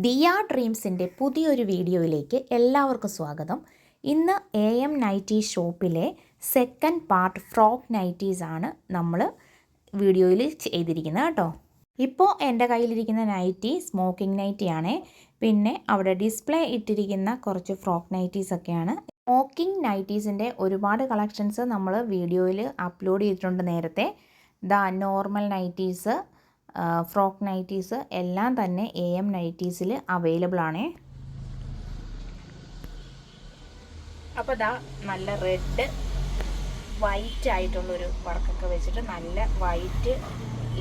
ദിയ ഡ്രീംസിൻ്റെ പുതിയൊരു വീഡിയോയിലേക്ക് എല്ലാവർക്കും സ്വാഗതം. ഇന്ന് AM നൈറ്റി ഷോപ്പിലെ സെക്കൻഡ് പാർട്ട് ഫ്രോക്ക് നൈറ്റീസ് ആണ് നമ്മൾ വീഡിയോയിൽ ചെയ്തിരിക്കുന്നത് കേട്ടോ. ഇപ്പോൾ എൻ്റെ കയ്യിലിരിക്കുന്ന നൈറ്റി സ്മോക്കിംഗ് നൈറ്റിയാണ്. പിന്നെ അവിടെ ഡിസ്പ്ലേ ഇട്ടിരിക്കുന്ന കുറച്ച് ഫ്രോക്ക് നൈറ്റീസൊക്കെയാണ്. സ്മോക്കിംഗ് നൈറ്റീസിൻ്റെ ഒരുപാട് കളക്ഷൻസ് നമ്മൾ വീഡിയോയിൽ അപ്ലോഡ് ചെയ്തിട്ടുണ്ട് നേരത്തെ. നോർമൽ നൈറ്റീസ്, ഫ്രോക്ക് നൈറ്റീസ് എല്ലാം തന്നെ AM നൈറ്റീസിൽ അവൈലബിൾ ആണ്. അപ്പോൾ നല്ല റെഡ് വൈറ്റ് ആയിട്ടുള്ളൊരു വർക്കൊക്കെ വെച്ചിട്ട് നല്ല വൈറ്റ്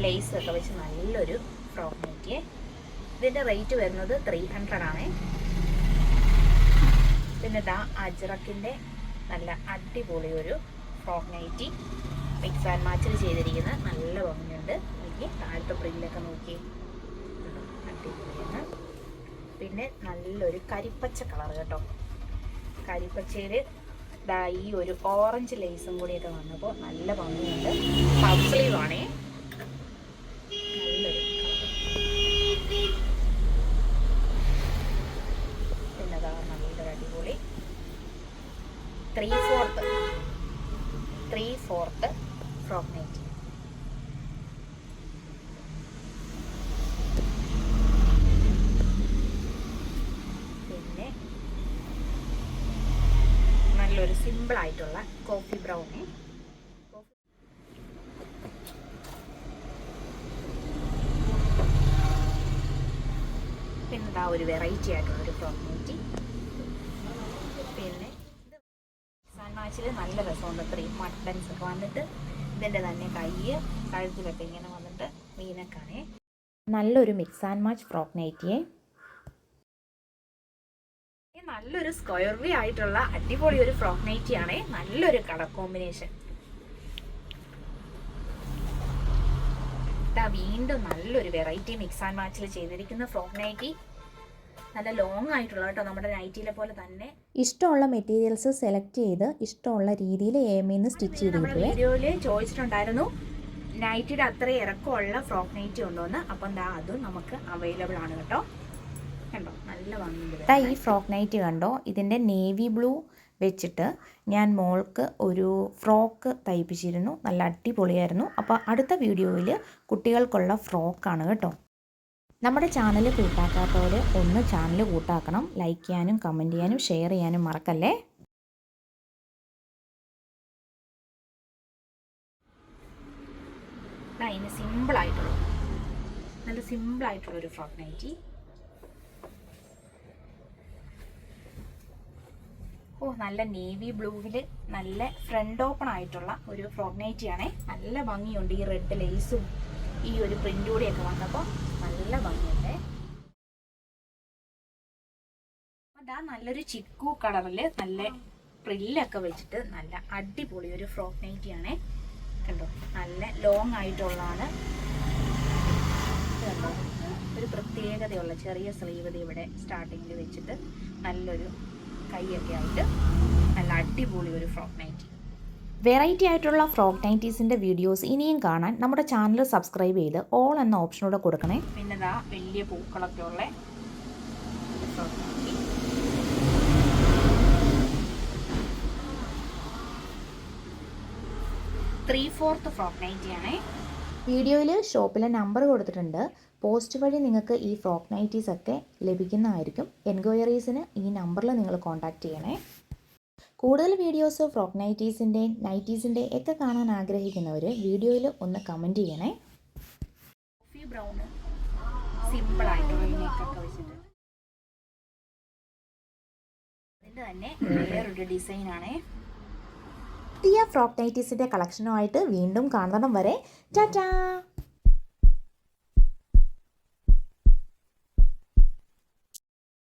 ലേസ് ഒക്കെ വെച്ച് നല്ലൊരു ഫ്രോക്ക് നൈറ്റി. ഇതിൻ്റെ റേറ്റ് വരുന്നത് 300 ആണ്. പിന്നെ അജ്രക്കിൻ്റെ നല്ല അടിപൊളി ഒരു ഫ്രോക്ക് നൈറ്റി മിക്സ് ആൻഡ് മാച്ചിൽ ചെയ്തിരിക്കുന്ന നല്ല ഭംഗിയുണ്ട്. താഴത്തെ പ്രില്ലൊക്കെ നോക്കി അടിപൊളിയാണ്. പിന്നെ നല്ലൊരു കരിപ്പച്ച കളർ കേട്ടോ. കരിപ്പച്ചയിൽ ഈ ഒരു ഓറഞ്ച് ലേസും കൂടിയൊക്കെ വന്നപ്പോൾ നല്ല ഭംഗിയുണ്ട്. പഫ് സ്ലീവ് ആണേ. നല്ലൊരു പിന്നെ നല്ലൊരു അടിപൊളി 3/4 ഫ്രോക്ക് നൈറ്റി. നല്ലൊരു സിമ്പിൾ ആയിട്ടുള്ള കോഫി ബ്രൗൺ. പിന്നെ ഒരു വെറൈറ്റി ആയിട്ടുള്ള ഒരു ഫ്രോക്ക് നൈറ്റി. പിന്നെ മാച്ചിൽ നല്ല രസമുണ്ട്. 3 ബട്ടൺസ് ഒക്കെ വന്നിട്ട് ഇതിൻ്റെ തന്നെ കഴുത്തിലൊക്കെ ഇങ്ങനെ വന്നിട്ട് മീനൊക്കെയാണേ. നല്ലൊരു മിക്സ് ആൻഡ് മാച്ച് ഫ്രോക്ക് നൈറ്റിയെ. നല്ലൊരു സ്ക്വയർ വി ആയിട്ടുള്ള അടിപൊളി ഒരു ഫ്രോക്ക് നൈറ്റി ആണ്. നല്ലൊരു കളർ കോമ്പിനേഷൻ. വീണ്ടും നല്ലൊരു വെറൈറ്റി മിക്സ് ആൻഡ് മാച്ചിൽ ചെയ്തിരിക്കുന്ന ഫ്രോക്ക് നൈറ്റി. നല്ല ലോങ് ആയിട്ടുള്ള കേട്ടോ, നമ്മുടെ നൈറ്റിയിലെ പോലെ തന്നെ. ഇഷ്ടമുള്ള മെറ്റീരിയൽസ് സെലക്ട് ചെയ്ത് ഇഷ്ടമുള്ള രീതിയിൽ AMന്ന് സ്റ്റിച്ച് ചെയ്തിട്ട് വീഡിയോയിൽ ചോദിച്ചിട്ടുണ്ടായിരുന്നു നൈറ്റിയുടെ അത്ര ഇറക്കമുള്ള ഫ്രോക്ക് നൈറ്റി ഉണ്ടോന്ന്. അപ്പം അതും നമുക്ക് അവൈലബിൾ ആണ് കേട്ടോ. നല്ല ഭംഗിയുണ്ട്. ഈ ഫ്രോക്ക് നൈറ്റ് കണ്ടോ, ഇതിൻ്റെ നേവി ബ്ലൂ വെച്ചിട്ട് ഞാൻ മോൾക്ക് ഒരു ഫ്രോക്ക് തയ്പ്പിച്ചിരുന്നു. നല്ല അടിപൊളിയായിരുന്നു. അപ്പോൾ അടുത്ത വീഡിയോയിൽ കുട്ടികൾക്കുള്ള ഫ്രോക്കാണ് കേട്ടോ. നമ്മുടെ ചാനൽ കൂട്ടാക്കാത്തവർ ഒന്ന് ചാനൽ കൂട്ടാക്കണം. ലൈക്ക് ചെയ്യാനും കമൻറ്റ് ചെയ്യാനും ഷെയർ ചെയ്യാനും മറക്കല്ലേ. അതിന് നല്ല സിമ്പിളായിട്ടുള്ളൊരു ഫ്രോക്ക് നൈറ്റി. നല്ല നേവി ബ്ലൂവിൽ നല്ല ഫ്രണ്ട് ഓപ്പൺ ആയിട്ടുള്ള ഒരു ഫ്രോക്ക് നൈറ്റിയാണേ. നല്ല ഭംഗിയുണ്ട്. ഈ റെഡ് ലേസും ഈ ഒരു പ്രിൻ്റ് കൂടിയൊക്കെ വന്നപ്പോൾ നല്ല ഭംഗിയുണ്ട്. നല്ലൊരു ചിക്കു കളറിൽ നല്ല പ്രില്ലൊക്കെ വെച്ചിട്ട് നല്ല അടിപൊളി ഒരു ഫ്രോക്ക് നൈറ്റിയാണേ. കണ്ടോ, നല്ല ലോങ് ആയിട്ടുള്ളതാണ്. കണ്ടോ, ഒരു പ്രത്യേകതയുള്ള ചെറിയ സ്ലീവ് ഇവിടെ സ്റ്റാർട്ടിങ്ങിൽ വെച്ചിട്ട് നല്ലൊരു കൈയൊക്കെ ആയിട്ട് നല്ല അടിപൊളി ഒരു ഫ്രോക്ക് നൈറ്റി. വെറൈറ്റി ആയിട്ടുള്ള ഫ്രോക്ക് നൈറ്റീസിൻ്റെ വീഡിയോസ് ഇനിയും കാണാൻ നമ്മുടെ ചാനൽ സബ്സ്ക്രൈബ് ചെയ്ത് ഓൾ എന്ന ഓപ്ഷനോടെ കൊടുക്കണേ. പിന്നെ വലിയ പൂക്കളൊക്കെ ഉള്ള ഫ്രോക്ക് നൈറ്റി. 3/4 ഫ്രോക്ക് നൈറ്റിയാണേ. വീഡിയോയിൽ ഷോപ്പിലെ നമ്പർ കൊടുത്തിട്ടുണ്ട്. പോസ്റ്റ് വഴി നിങ്ങൾക്ക് ഈ ഫ്രോക്ക് നൈറ്റീസ് ഒക്കെ ലഭിക്കുന്നതായിരിക്കും. എൻക്വയറീസിന് ഈ നമ്പറിൽ നിങ്ങൾ കോൺടാക്റ്റ് ചെയ്യണേ. കൂടുതൽ വീഡിയോസ് ഫ്രോക്ക് നൈറ്റീസിൻ്റെ ഒക്കെ കാണാൻ ആഗ്രഹിക്കുന്നവർ വീഡിയോയിൽ ഒന്ന് കമൻറ്റ് ചെയ്യണേ. കോഫി ബ്രൗൺ സിമ്പിളായിട്ടുള്ള നെക്കൊക്കെ വെച്ചിട്ട് അതിൻ്റെ തന്നെ വേറൊരു ഡിസൈനാണേ. ദിയ ഫ്രോക്ക് നൈറ്റീസിൻ്റെ കളക്ഷനുമായിട്ട് വീണ്ടും കാണുന്നിടം വരെ ടാറ്റാ.